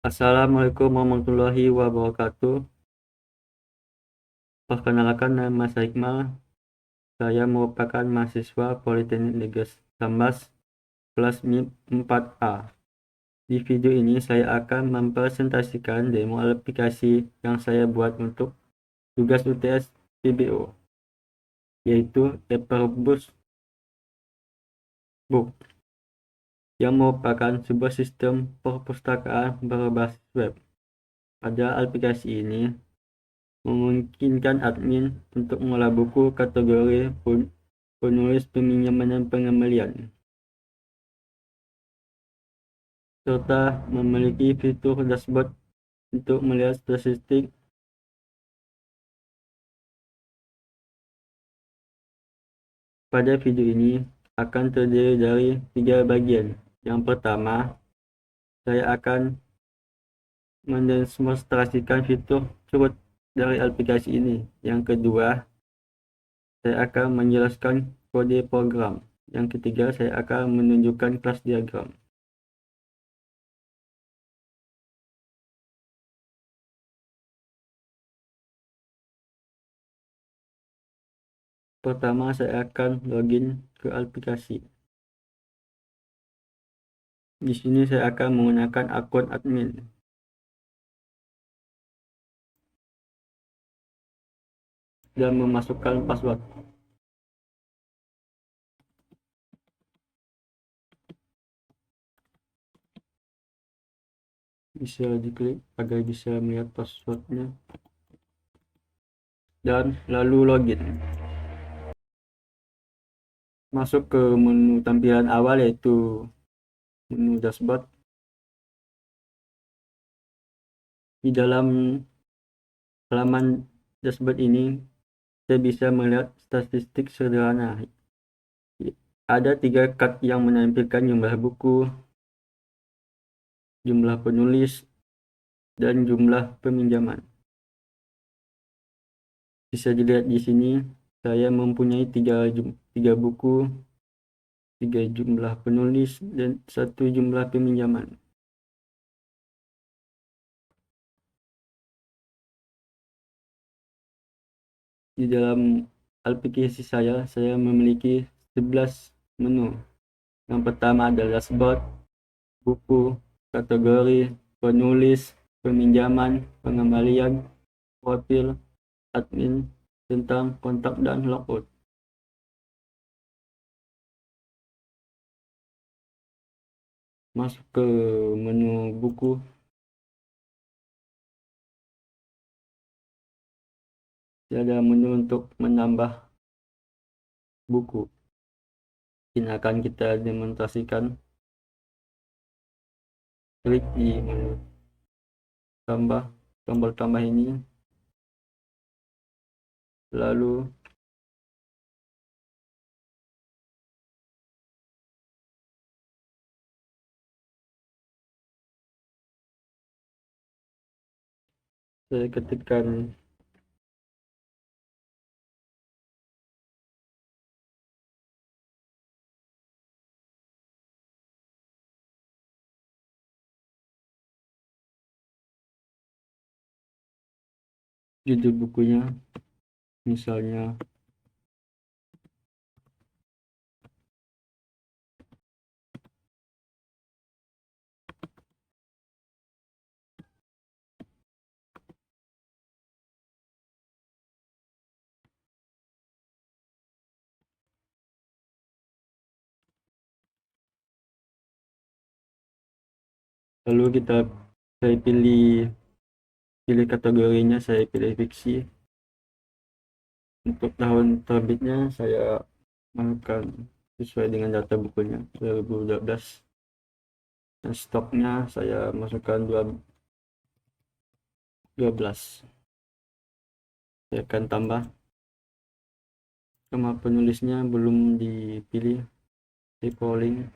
Assalamualaikum warahmatullahi wabarakatuh. Perkenalkan, nama saya Iqmal. Saya merupakan mahasiswa Politeknik Negeri Sambas kelas MIP 4A. Di video ini saya akan mempresentasikan demo aplikasi yang saya buat untuk tugas UTS PBO, yaitu Paperbook yang merupakan sebuah sistem perpustakaan berbasis web. Pada aplikasi ini memungkinkan admin untuk mengolah buku, kategori, penulis, peminjaman, dan pengembalian, serta memiliki fitur dashboard untuk melihat statistik. Pada video ini akan terdiri dari 3 bagian. Yang pertama, saya akan mendemonstrasikan fitur curut dari aplikasi ini. Yang kedua, saya akan menjelaskan kode program. Yang ketiga, saya akan menunjukkan kelas diagram. Pertama, saya akan login ke aplikasi. Di sini saya akan menggunakan akun admin dan memasukkan password. Bisa diklik agar bisa melihat passwordnya dan lalu login. Masuk ke menu tampilan awal, yaitu menu dashboard. Di dalam halaman dashboard ini saya bisa melihat statistik sederhana. Ada 3 card yang menampilkan jumlah buku, jumlah penulis, dan jumlah peminjaman. Bisa dilihat di sini saya mempunyai 3 buku, 3 jumlah penulis, dan 1 jumlah peminjaman. Di dalam aplikasi saya memiliki 11 menu. Yang pertama adalah dashboard, buku, kategori, penulis, peminjaman, pengembalian, profil, admin, tentang kontak, dan logout. Masuk ke menu buku. Ada menu untuk menambah buku. Ini akan kita demonstrasikan. Klik di menu tambah, tombol tambah ini, lalu saya ketikkan judul bukunya, misalnya lalu saya pilih kategorinya, saya pilih fiksi. Untuk tahun terbitnya saya masukkan sesuai dengan data bukunya 2012, dan stoknya saya masukkan 12. Saya akan tambah. Nama penulisnya belum dipilih, di polling,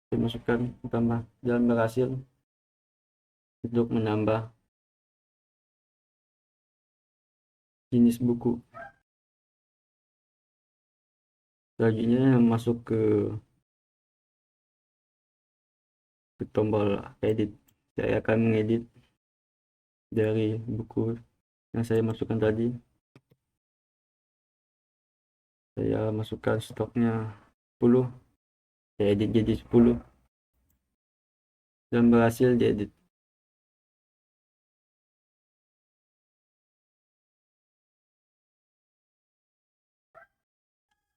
saya masukkan tambah, dan berhasil untuk menambah jenis buku. Selanjutnya masuk ke tombol edit. Saya akan mengedit dari buku yang saya masukkan tadi. Saya masukkan stoknya 10, saya edit jadi 10 dan berhasil diedit.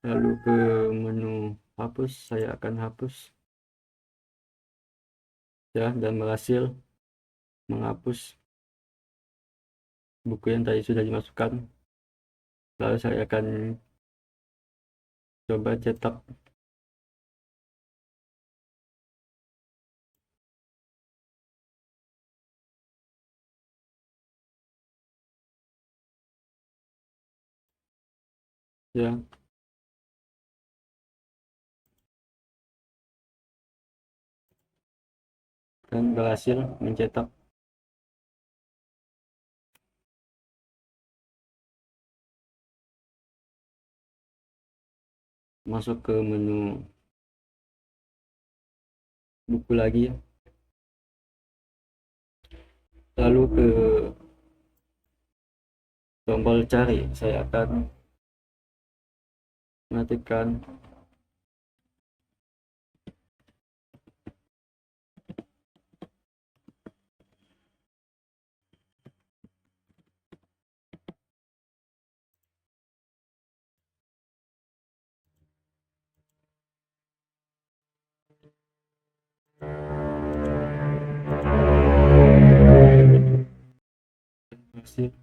Lalu ke menu hapus, saya akan hapus ya, dan berhasil menghapus buku yang tadi sudah dimasukkan. Lalu saya akan coba cetak. Ya, dan berhasil mencetak. Masuk ke menu buku lagi, lalu ke tombol cari, saya akan mengetikkan hasil.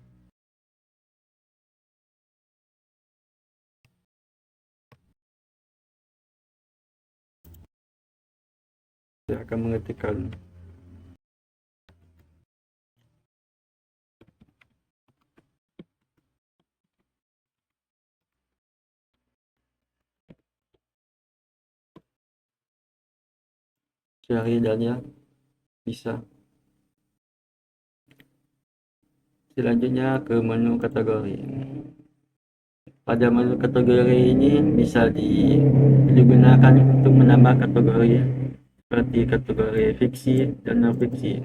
Saya akan mengetikkan cari dan ya bisa. Selanjutnya ke menu kategori. Pada menu kategori ini bisa digunakan untuk menambah kategori seperti kategori fiksi dan non fiksi,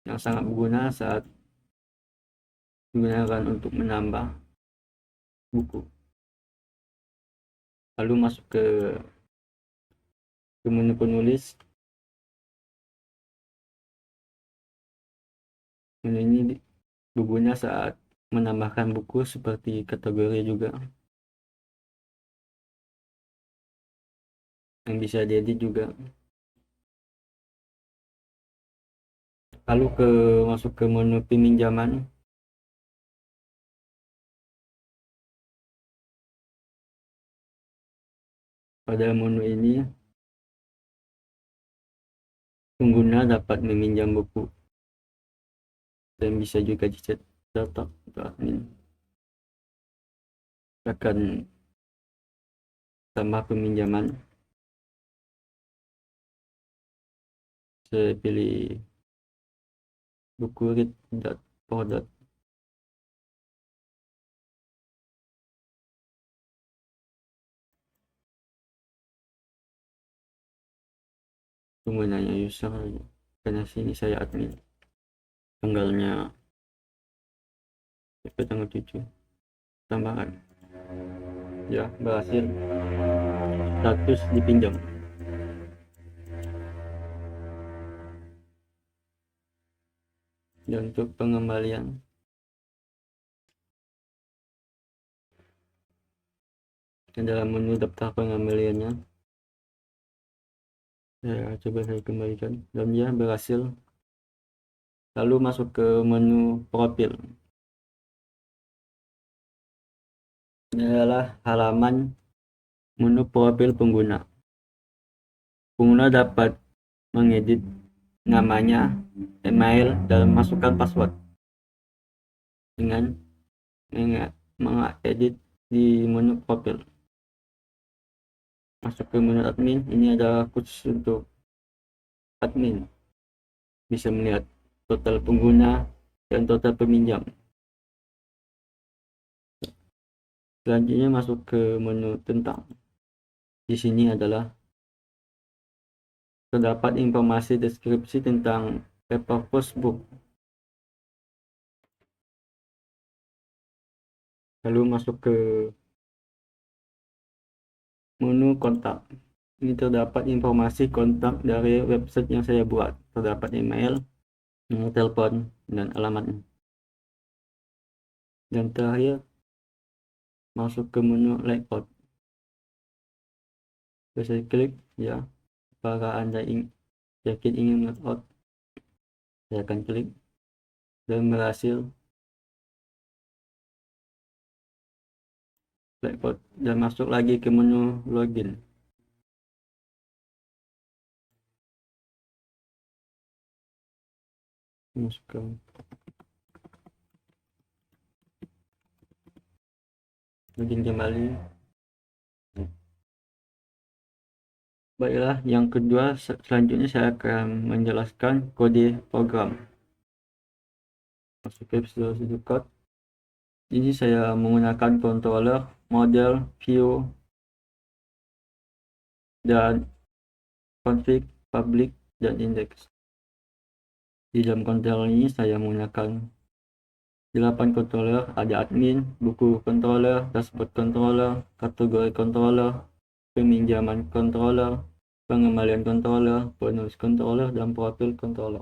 yang sangat berguna saat digunakan untuk menambah buku. Lalu masuk ke menu penulis. Menu ini berguna saat menambahkan buku seperti kategori juga, yang bisa diedit juga. Lalu masuk ke menu peminjaman. Pada menu ini pengguna dapat meminjam buku dan bisa juga dicetak untuk admin. Akan tambah peminjaman, saya pilih buku read.pordot. Penggunanya user, karena sini saya admin. Tanggalnya tanggal 7 tambahan ya, berhasil, status dipinjam. Dan untuk pengembalian, dalam menu daftar pengembaliannya, ya coba saya kembalikan dan ya berhasil. Lalu masuk ke menu profil. Ini adalah halaman menu profil pengguna. Pengguna dapat mengedit namanya, email, dan masukkan password dengan mengedit di menu profil. Masuk ke menu admin, ini adalah khusus untuk admin, bisa melihat total pengguna dan total peminjam. Selanjutnya masuk ke menu tentang. Di sini adalah terdapat informasi deskripsi tentang Paperpost Book. Lalu masuk ke menu kontak. Ini terdapat informasi kontak dari website yang saya buat. Terdapat email, nomor telepon, dan alamat. Dan terakhir masuk ke menu layout. Saya klik ya. Apakah Anda yakin ingin layout? Saya akan klik dan berhasil layout, dan masuk lagi ke menu login. Masukkan login kembali. Baiklah, yang kedua selanjutnya saya akan menjelaskan kode program. Masuk ke Visual Studio Code. Ini saya menggunakan controller, model, view, dan config, public, dan index. Di dalam controller ini saya menggunakan 8 controller, ada admin, buku controller, dashboard controller, kategori controller, peminjaman controller, pengembalian controller, penulis controller, dan profil controller.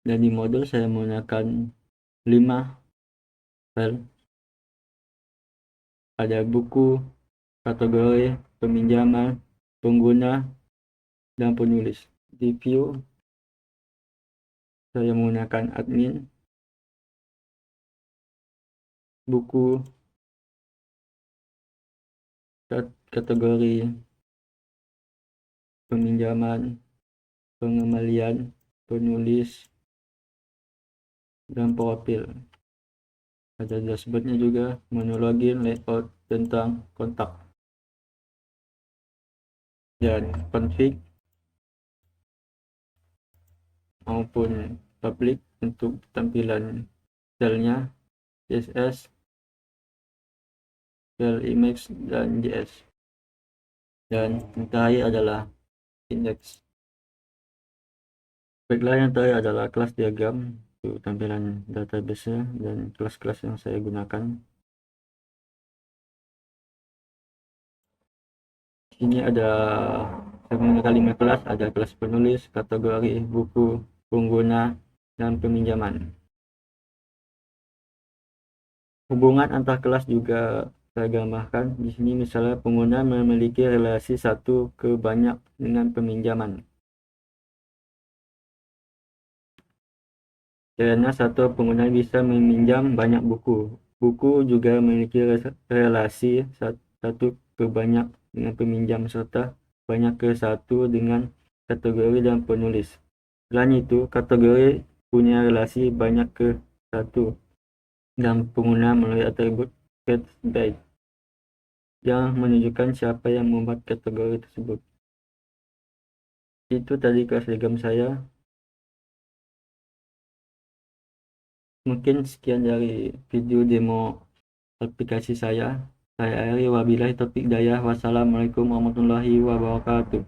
Dan di modul saya menggunakan 5 file. Ada buku, kategori, peminjaman, pengguna, dan penulis. Di view saya menggunakan admin, buku, kategori, peminjaman, pengembalian, penulis, dan profil. Ada dashboardnya juga, menu login, layout, tentang kontak, dan config maupun public untuk tampilan filenya, CSS, file image, dan JS. Dan yang terakhir adalah index. Baiklah, yang terakhir adalah kelas diagram untuk tampilan database dan kelas-kelas yang saya gunakan. Ini ada saya menggunakan 5 kelas, ada kelas penulis, kategori, buku, pengguna, dan peminjaman. Hubungan antar kelas juga saya gambarkan di sini. Misalnya pengguna memiliki relasi satu ke banyak dengan peminjaman. Karena satu pengguna bisa meminjam banyak buku. Buku juga memiliki relasi satu ke banyak dengan peminjam serta banyak ke satu dengan kategori dan penulis. Selain itu, kategori punya relasi banyak ke satu dan pengguna melalui atribut getBy yang menunjukkan siapa yang membuat kategori tersebut. Itu tadi kelas diagram saya. Mungkin sekian dari video demo aplikasi saya. Saya akhiri, wabillahi taufik hidayah. Wassalamualaikum warahmatullahi wabarakatuh.